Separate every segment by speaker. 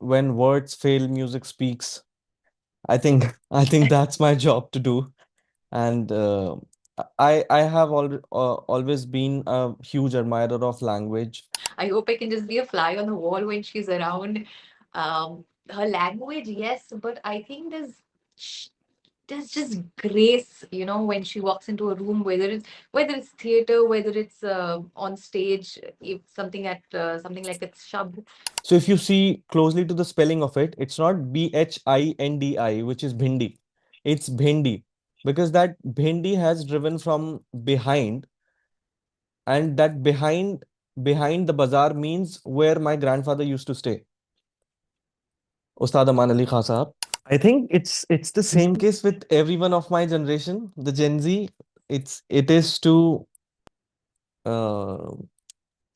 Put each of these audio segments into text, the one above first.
Speaker 1: when words fail, music speaks. I think I think that's my job to do. And I have always been a huge admirer of language.
Speaker 2: I hope I can just be a fly on the wall when she's around. Her language, yes, but I think sh- there's just grace, when she walks into a room, whether it's theater, whether it's on stage, if something like it's Shabd.
Speaker 1: So if you see closely to the spelling of it, it's not Bhindi, which is bhindi. It's bhindi because that bhindi has driven from behind, and that behind the bazaar means where my grandfather used to stay. Ustad Aman Ali Khan Sahab. I think it's the same case with everyone of my generation, the Gen Z. It is to uh,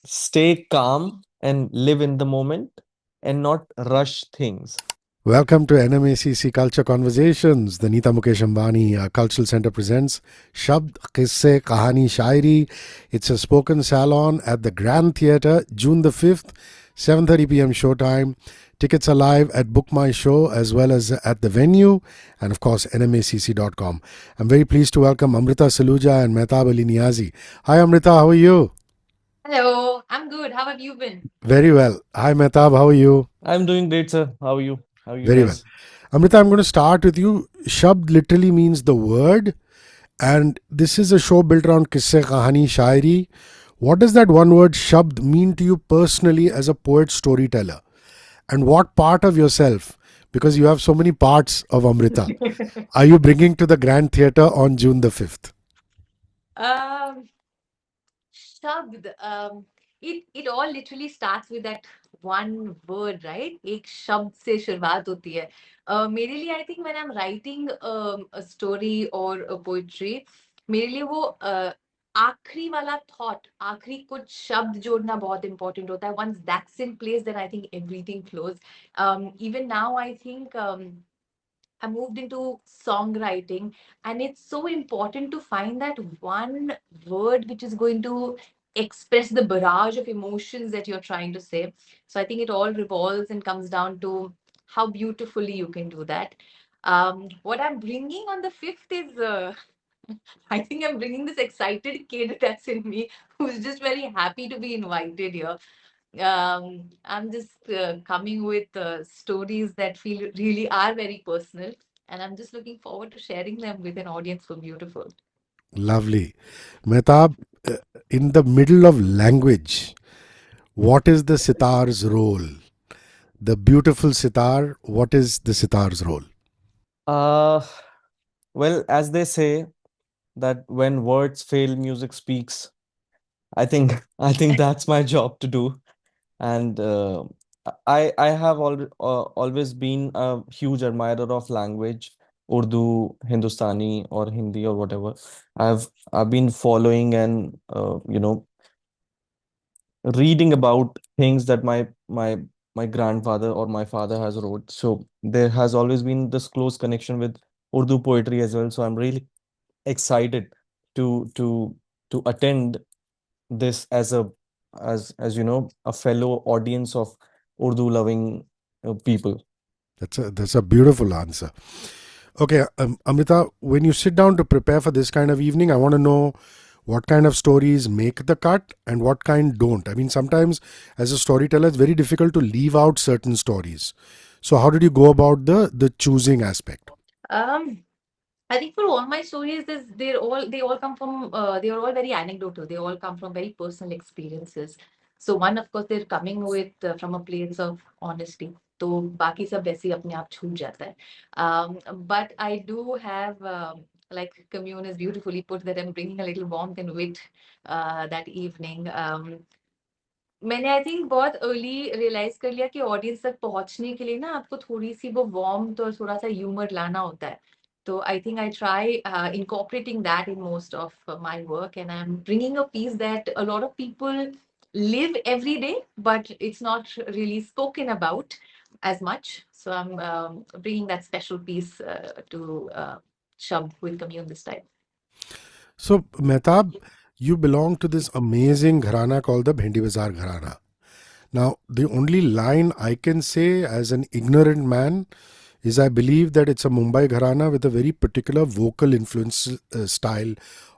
Speaker 1: stay calm and live in the moment and not rush things.
Speaker 3: Welcome to NMACC Culture Conversations. The Neeta Mukesh Ambani Cultural Center presents Shabd, Qisse, Kahani, Shayari. It's a spoken salon at the Grand Theatre, June the 5th, 7:30 p.m. showtime. Tickets are live at Book My Show as well as at the venue and, of course, nmacc.com. I'm very pleased to welcome Amrita, Saluja and Mehtab Ali Niazi. Hi, Amrita. How are you?
Speaker 2: Hello, I'm good. How have you been?
Speaker 3: Very well. Hi, Mehtab. How are you?
Speaker 1: I'm doing great, sir. How are you? How are you
Speaker 3: Very well.
Speaker 1: guys?
Speaker 3: Amrita, I'm going to start with you. Shabd literally means the word, and this is a show built around kisse, kahani, shairi. What does that one word Shabd mean to you personally as a poet storyteller? And what part of yourself, because you have so many parts of Amrita, are you bringing to the Grand Theatre on June the 5th?
Speaker 2: um, Shabd, it all literally starts with that one word, right? एक शब्द से शुरुआत होती है. मेरे लिए I think when I'm writing a story or a poetry, मेरे लिए वो आखिरी वाला thought, आखिरी कुछ शब्द जोड़ना बहुत important होता है. Once that's in place, then I think everything flows. Even now, I think I moved into songwriting, and it's so important to find that one word which is going to express the barrage of emotions that you're trying to say. So I think it all revolves and comes down to how beautifully you can do that. What I'm bringing on the 5th is, I think I'm bringing this excited kid that's in me who's just very happy to be invited here. I'm just coming with stories that feel really are very personal, and I'm just looking forward to sharing them with an audience so beautiful.
Speaker 3: Lovely. Mehtab, uh, in the middle of language, what is the sitar's role? The beautiful sitar, what is the sitar's role?
Speaker 1: Uh, well, as they say that when words fail, music speaks. I think I think that's my job to do. And I have always been a huge admirer of language, Urdu, Hindustani, or Hindi or whatever. I've been following and reading about things that my grandfather or my father has wrote. So there has always been this close connection with Urdu poetry as well. So I'm really excited to to to attend this as a fellow audience of Urdu loving people.
Speaker 3: That's a beautiful answer. Okay, Amrita, when you sit down to prepare for this kind of evening, I want to know what kind of stories make the cut and what kind don't. I mean, sometimes as a storyteller, it's very difficult to leave out certain stories. So, how did you go about the choosing aspect?
Speaker 2: Um, I think for all my stories, they all come from they are all very anecdotal. They all come from very personal experiences. So one, of course, they're coming with from a place of honesty. तो बाकी सब वैसे ही अपने आप छूट जाता है. But I do have like Commune is beautifully put that I'm bringing a little warmth and wit that evening. मैंने आई थिंक बहुत अर्ली रियलाइज कर लिया कि ऑडियंस तक पहुंचने के लिए ना आपको थोड़ी सी वो वार्मथ और थोड़ा सा ह्यूमर लाना होता है. तो आई think I try incorporating that in most of my work, and I'm bringing a piece that a lot of people live every day, but it's not really spoken about as much. So I'm bringing that special piece to Shabd with Commune this time.
Speaker 3: So, Mehtab, you belong to this amazing gharana called the Bhendi Bazaar Gharana. Now, the only line I can say as an ignorant man is I believe that it's a Mumbai gharana with a very particular vocal influence style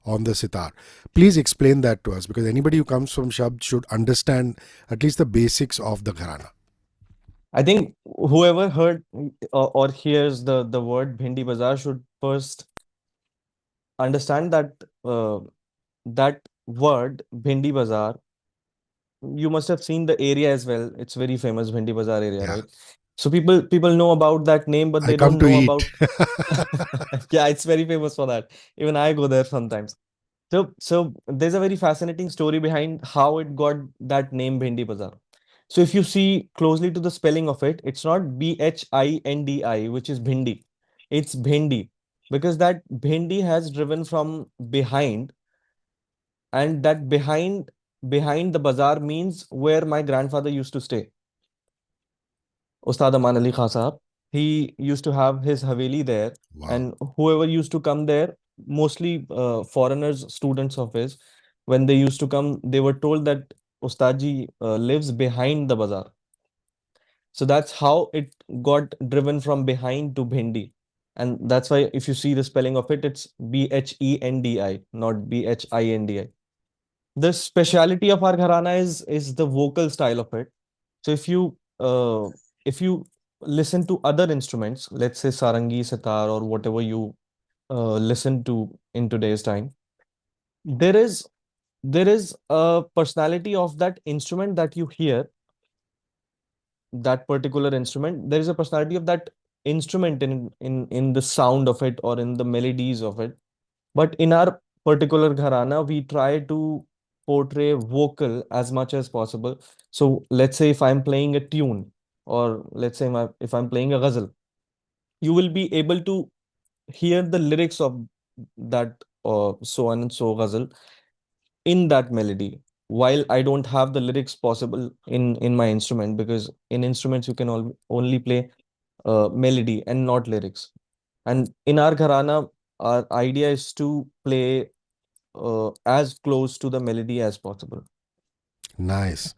Speaker 3: on the sitar. Please explain that to us, because anybody who comes from Shabd should understand at least the basics of the gharana.
Speaker 1: I think whoever heard or hears the word Bhindi Bazaar should first understand that that word Bhindi Bazaar, you must have seen the area as well. It's very famous, Bhindi Bazaar area,
Speaker 3: Yeah,
Speaker 1: right? So people know about that name, but
Speaker 3: I
Speaker 1: they
Speaker 3: come
Speaker 1: don't
Speaker 3: to
Speaker 1: know
Speaker 3: eat.
Speaker 1: about. Yeah, it's very famous for that. Even I go there sometimes. So there's a very fascinating story behind how it got that name Bhindi Bazaar. So if you see closely to the spelling of it, it's not Bhindi, which is Bhindi. It's Bhindi because that Bhindi has driven from behind, and that behind the bazaar means where my grandfather used to stay. Ustad Aman Ali Khan Sahab. He used to have his haveli there,
Speaker 3: Wow.
Speaker 1: and whoever used to come there, mostly foreigners, students of his, when they used to come, they were told that Ustadji lives behind the bazaar. So that's how it got driven from behind to Bhindi. And that's why if you see the spelling of it, it's Bhendi, not Bhindi. The speciality of our gharana is the vocal style of it. So if you listen to other instruments, let's say sarangi, sitar, or whatever you listen to in today's time, there is a personality of that instrument that you hear, that particular instrument. There is a personality of that instrument in the sound of it or in the melodies of it. But in our particular gharana, we try to portray vocal as much as possible. So let's say if I'm playing a tune, or let's say if I'm playing a ghazal, you will be able to hear the lyrics of that so on and so ghazal in that melody. While I don't have the lyrics possible in my instrument, because in instruments you can only play melody and not lyrics. And in our gharana, our idea is to play as close to the melody as possible.
Speaker 3: Nice.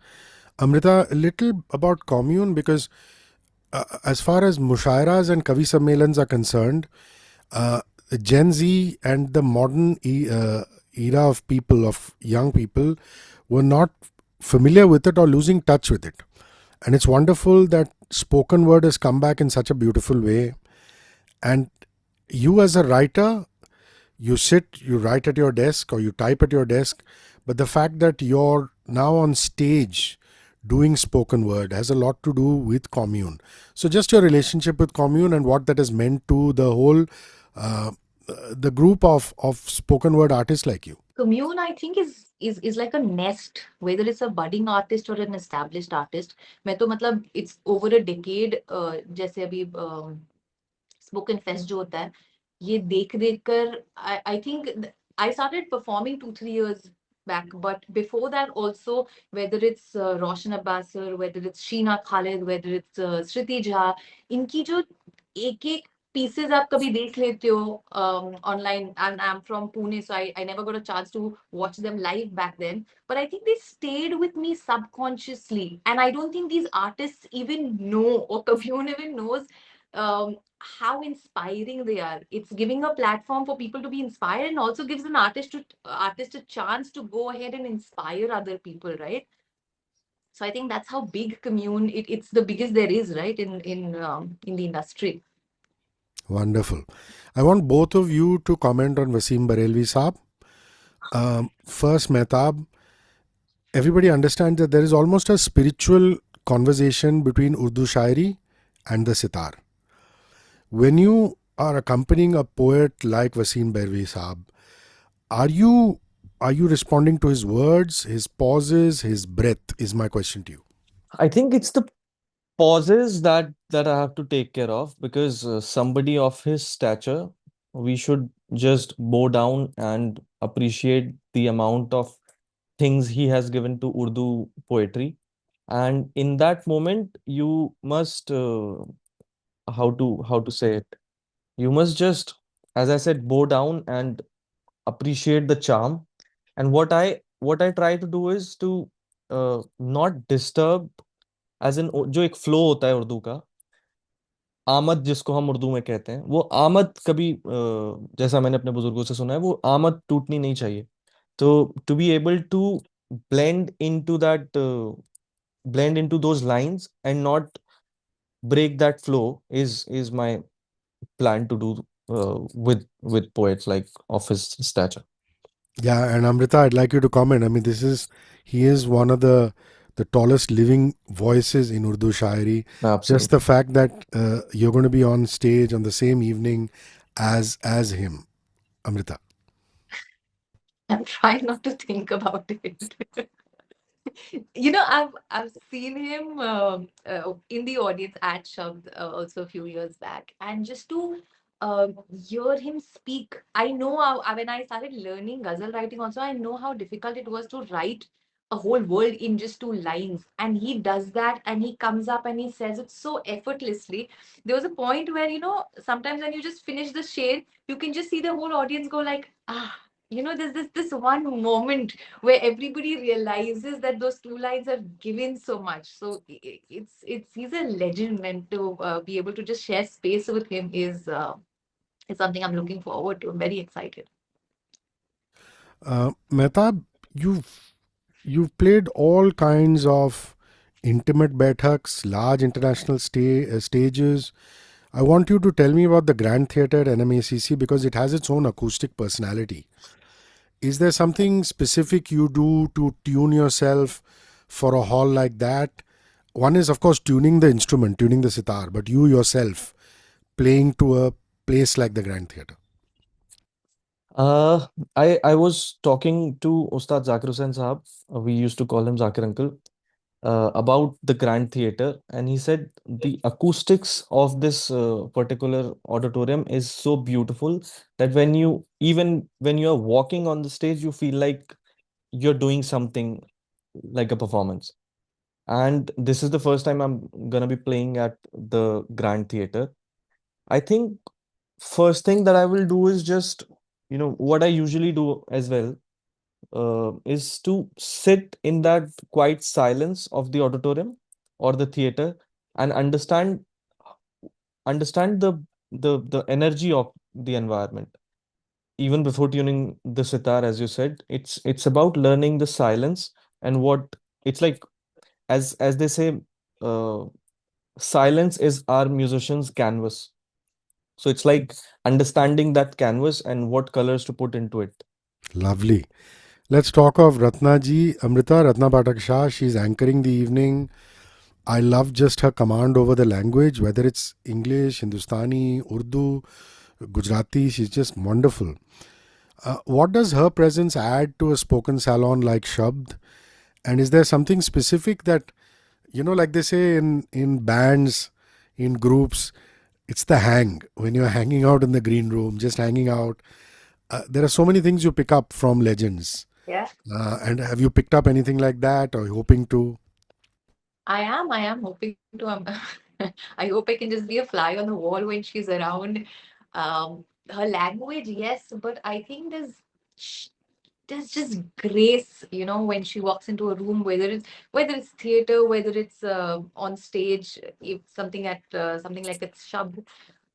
Speaker 3: Amrita, a little about commune, because as far as mushairas and kavi sammelans are concerned, uh, Gen Z and the modern era of people, of young people, were not familiar with it or losing touch with it. And it's wonderful that spoken word has come back in such a beautiful way. And you, as a writer, you sit, you write at your desk or you type at your desk, but the fact that you're now on stage doing spoken word has a lot to do with commune. So just your relationship with commune and what that has meant to the whole uh, the group of spoken word artists like you.
Speaker 2: Commune, I think, is like a nest, whether it's a budding artist or an established artist. मैं तो मतलब it's over a decade, जैसे अभी spoken fest जो होता है, ये देख देख कर I think I started performing 2-3 years back, but before that also, whether it's Roshan Abbasar, whether it's Sheena Khalid, whether it's Shriti Jha, इनकी जो एक एक pieces आप कभी देख लेते हो online, and I'm from Pune, so I never got a chance to watch them live back then, but I think they stayed with me subconsciously, and I don't think these artists even know, or Kavyon even knows how inspiring they are. It's giving a platform for people to be inspired, and also gives an artist a chance to go ahead and inspire other people, right? So I think that's how big commune it's the biggest there is, right, in the industry.
Speaker 3: Wonderful. I want both of you to comment on Waseem Barelvi Saab. First, Mehtab, everybody understands that there is almost a spiritual conversation between Urdu Shairi and the sitar. When you are accompanying a poet like Waseem Barelvi Saab, are you responding to his words, his pauses, his breath? Is my question to you.
Speaker 1: I think it's the pauses that I have to take care of, because somebody of his stature, we should just bow down and appreciate the amount of things he has given to Urdu poetry. And in that moment, you must how to say it? You must just, as I said, bow down and appreciate the charm. And what I try to do is to not disturb as in जो एक flow होता है उर्दू का, आमद जिसको हम उर्दू में कहते हैं, वो आमद कभी जैसा मैंने अपने बुजुर्गों से सुना है, वो आमद टूटनी नहीं चाहिए. तो to be able to blend into that blend into those lines and not break that flow is my plan to do with poets like of his stature.
Speaker 3: Yeah, and Amrita, I'd like you to comment. I mean, he is one of the tallest living voices in Urdu Shayari. Just the
Speaker 1: Absolutely.
Speaker 3: fact that you're going to be on stage on the same evening as him, Amrita.
Speaker 2: I'm trying not to think about it. I've seen him in the audience at Shabd also a few years back, and just to hear him speak, I know how, when I started learning ghazal writing, also I know how difficult it was to write a whole world in just two lines, and he does that, and he comes up and he says it so effortlessly. There was a point where sometimes when you just finish the shade, you can just see the whole audience go like, ah. There's this one moment where everybody realizes that those two lines have given so much. So it's he's a legend, and to be able to just share space with him is something I'm looking forward to. I'm very excited.
Speaker 3: Mehtab, you've played all kinds of intimate Pathaks, large international stages. I want you to tell me about the Grand Theatre at NMACC because it has its own acoustic personality. Is there something specific you do to tune yourself for a hall like that? One is, of course, tuning the instrument, tuning the sitar, but you yourself playing to a place like the Grand Theatre.
Speaker 1: uh I was talking to Ustad Zakir Hussain Sahab, we used to call him Zakir uncle, about the Grand Theatre, and he said the acoustics of this particular auditorium is so beautiful that when you are walking on the stage, you feel like you're doing something like a performance. And this is the first time I'm gonna be playing at the Grand Theatre. I think first thing that I will do is just, what I usually do as well, is to sit in that quiet silence of the auditorium or the theater and understand the energy of the environment. Even before tuning the sitar, as you said, it's about learning the silence and what it's like. As they say, uh, silence is our musician's canvas. So it's like understanding that canvas and what colors to put into it.
Speaker 3: Lovely. Let's talk of Ratna ji. Amrita, Ratna Pathak Shah, she's anchoring the evening. I love just her command over the language, whether it's English, Hindustani, Urdu, Gujarati, she's just wonderful. What does her presence add to a spoken salon like Shabd? And is there something specific that, like they say in bands, in groups, it's the hang. When you're hanging out in the green room, just hanging out, there are so many things you pick up from legends.
Speaker 2: Yeah.
Speaker 3: And have you picked up anything like that or hoping to?
Speaker 2: I am hoping to. I hope I can just be a fly on the wall when she's around. Her language, yes, but I think sh- there's just grace, when she walks into a room, whether it's theater, whether it's on stage, if something like it's Shabd,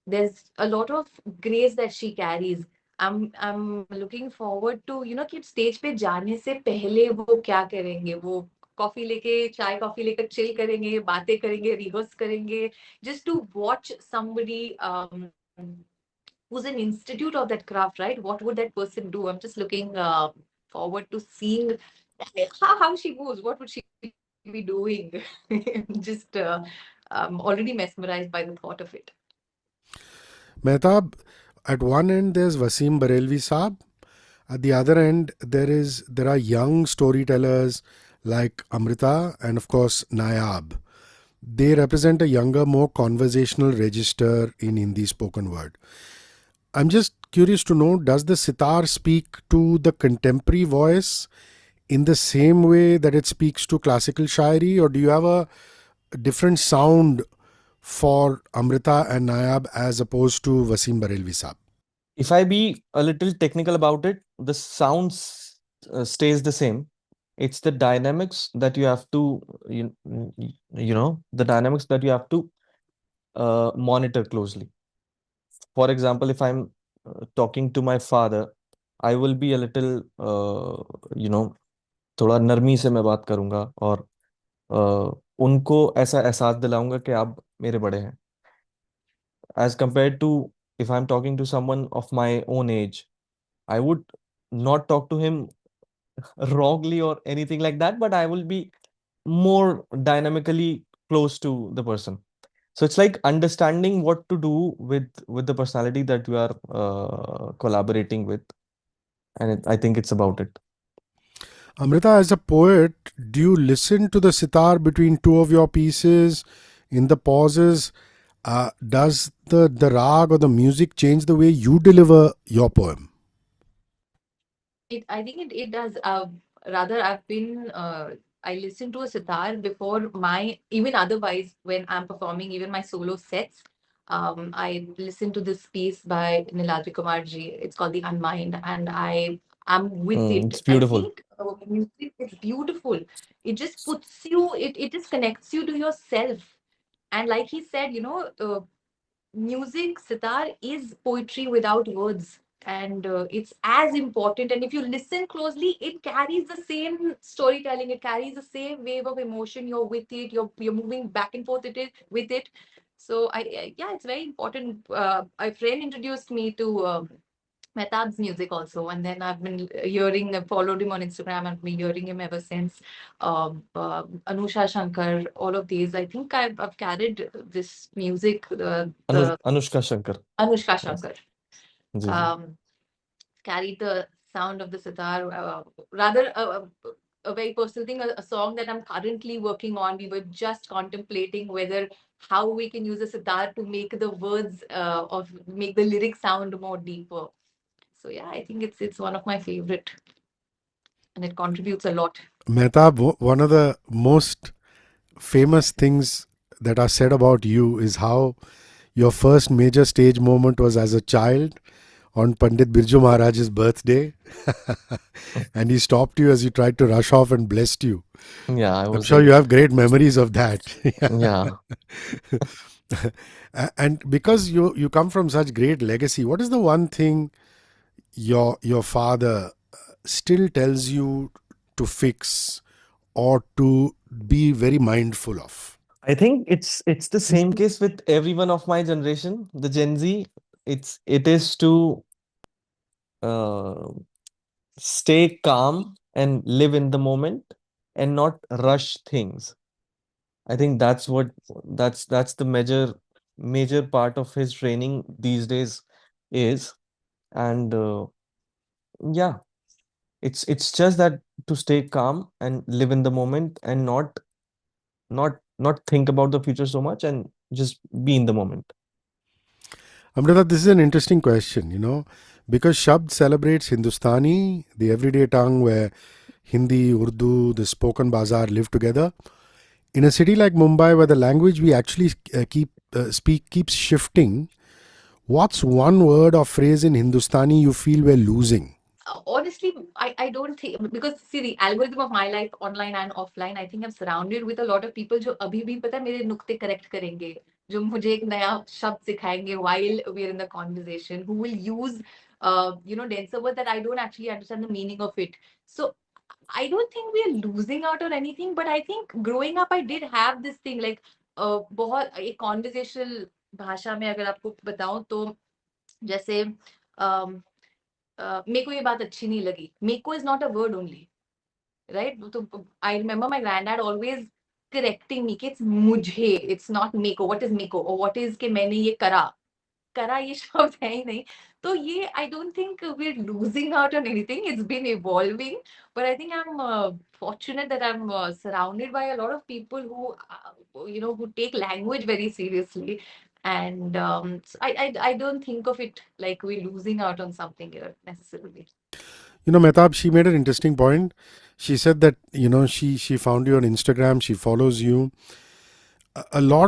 Speaker 2: there's a lot of grace that she carries. I'm looking forward to कि stage पे जाने से पहले वो क्या करेंगे, वो coffee लेके चाय कॉफी लेकर चिल करेंगे, बातें करेंगे, रिहर्स करेंगे, just to watch somebody who's an institute of that craft, right? What would that person do? I'm just looking forward to seeing how she moves. What would she be doing? Just I'm already mesmerized by the thought of it.
Speaker 3: Mehtab, at one end there's Waseem Barelvi Saab. At the other end, there are young storytellers like Amrita and of course Nayab. They represent a younger, more conversational register in Hindi spoken word. I'm just curious to know, does the sitar speak to the contemporary voice in the same way that it speaks to classical shayari, or do you have a different sound for Amrita and Nayab as opposed to Wasim Barelvi Saab?
Speaker 1: If I be a little technical about it, the sounds stays the same. It's the dynamics that you have to, the dynamics that you have to monitor closely. For example, if I'm talking to my father, I will be a little, थोड़ा नरमी से मैं बात करूंगा, और उनको ऐसा एहसास दिलाऊंगा कि आप मेरे बड़े हैं, as compared to if I'm talking to someone of my own age. I would not talk to him wrongly or anything like that, but I will be more dynamically close to the person. So it's like understanding what to do with the personality that you are collaborating with, and I think it's about it.
Speaker 3: Amrita, as a poet, do you listen to the sitar between two of your pieces in the pauses? Does the rag or the music change the way you deliver your poem?
Speaker 2: I think it does. Rather, I listen to a sitar before my, even otherwise, when I'm performing, even my solo sets. I listen to this piece by Niazi ji. It's called The Unmind, and I'm with
Speaker 1: It's
Speaker 2: it. I
Speaker 1: beautiful.
Speaker 2: think music is beautiful. It just puts you, it just connects you to yourself. And like he said, music, sitar is poetry without words, and it's as important. And if you listen closely, it carries the same storytelling, it carries the same wave of emotion. You're with it, you're moving back and forth with it. So yeah, it's very important. A friend introduced me to Mehtab's music also, and then I've been hearing, I followed him on Instagram, and been hearing him ever since. Anusha Shankar, all of these. I think I've carried this music, the
Speaker 1: Anushka Shankar.
Speaker 2: Anushka
Speaker 1: Yes.
Speaker 2: Shankar,
Speaker 1: ji ji.
Speaker 2: um, carried the sound of the sitar. Rather, a very personal thing, a song that I'm currently working on. We were just contemplating whether how we can use the sitar to make the words of make the lyrics sound more deeper. So yeah, I think it's one of my favorite, and it contributes a lot.
Speaker 3: Mehtab, one of the most famous things that are said about you is how your first major stage moment was as a child on Pandit Birju Maharaj's birthday, and he stopped you as you tried to rush off and blessed you.
Speaker 1: Yeah, I
Speaker 3: I'm
Speaker 1: was
Speaker 3: sure
Speaker 1: like,
Speaker 3: you have great memories of that.
Speaker 1: yeah.
Speaker 3: And because you come from such great legacy, what is the one thing your father still tells you to fix or to be very mindful of?
Speaker 1: I think it's the same case with everyone of my generation, the Gen Z. It is to uh, stay calm and live in the moment and not rush things. I think that's the major part of his training these days is. And yeah, it's just that to stay calm and live in the moment and not think about the future so much and just be in the moment.
Speaker 3: Amrita, this is an interesting question, because Shabd celebrates Hindustani, the everyday tongue where Hindi, Urdu, the spoken bazaar live together. In a city like Mumbai, where the language we actually speak keeps shifting, what's one word or phrase in Hindustani you feel we're losing?
Speaker 2: Honestly, I don't think, because see, the algorithm of my life, online and offline, I think I'm surrounded with a lot of people जो अभी भी पता है मेरे नुक्ते correct करेंगे, जो मुझे एक नया शब्द सिखाएंगे while we're in the conversation, who will use denser word that I don't actually understand the meaning of it. So I don't think we are losing out on anything, but I think growing up I did have this thing like बहुत एक conversational भाषा में अगर आपको बताऊं तो जैसे मेरे को ये बात अच्छी नहीं लगी, मेरे को is not a word only, right? तो I remember my granddad always correcting me कि इट्स मुझे, इट्स नॉट मेको, व्हाट इज मेको और व्हाट इज कि मैंने ये करा, करा ये शब्द है ही नहीं. तो ये I don't think we are losing out on anything, it's been evolving, but I think I am fortunate that I'm surrounded by a lot of people who who take language very seriously. And so I don't think of it like we're losing out on something here necessarily.
Speaker 3: Mehtab, she made an interesting point. She said that, she found you on Instagram, she follows you. A lot